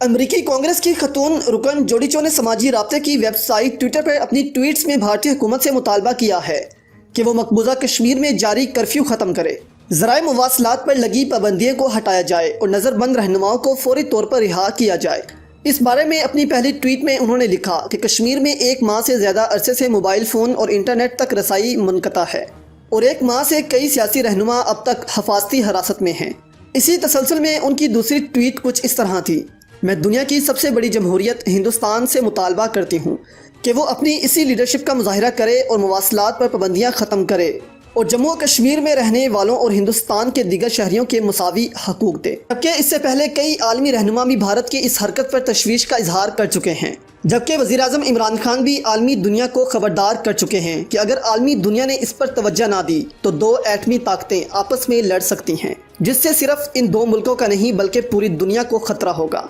अमरीकी कांग्रेस की खतून रुकन जोडिचो ने समाजी राब्ते की वेबसाइट ट्विटर पर अपनी ट्वीट्स में भारतीय हुकूमत से मुतालबा किया है कि वो मकबूजा कश्मीर में जारी कर्फ्यू ख़त्म करे, ज़राए मुवासलात पर लगी पाबंदियों को हटाया जाए और नज़रबंद रहनुमाओं को फौरी तौर पर रिहा किया जाए। इस बारे में अपनी पहली ट्वीट में उन्होंने लिखा कि कश्मीर में 1 माह से ज़्यादा अरसे से मोबाइल फ़ोन और इंटरनेट तक रसाई मुनक़ता है और 1 माह से कई सियासी रहनुमा अब तक हिफाजती हिरासत में हैं। इसी तसलसल में उनकी दूसरी ट्वीट कुछ इस तरह थी: मैं दुनिया की सबसे बड़ी जमहूरियत हिंदुस्तान से मुतालबा करती हूँ कि वो अपनी इसी लीडरशिप का मुजाहिरा करे और मवासलात पर पाबंदियाँ ख़त्म करे और जम्मू कश्मीर में रहने वालों और हिंदुस्तान के दीगर शहरियों के मुसावी हकूक़ दे। जबकि इससे पहले कई आलमी रहनुमा भी भारत की इस हरकत पर तशवीश का इजहार कर चुके हैं, जबकि वज़ीर आज़म इमरान खान भी आलमी दुनिया को खबरदार कर चुके हैं कि अगर आलमी दुनिया ने इस पर तवज्जो ना दी तो 2 एटमी ताकतें आपस में लड़ सकती हैं, जिससे सिर्फ इन 2 मुल्कों का नहीं बल्कि पूरी दुनिया को ख़तरा होगा।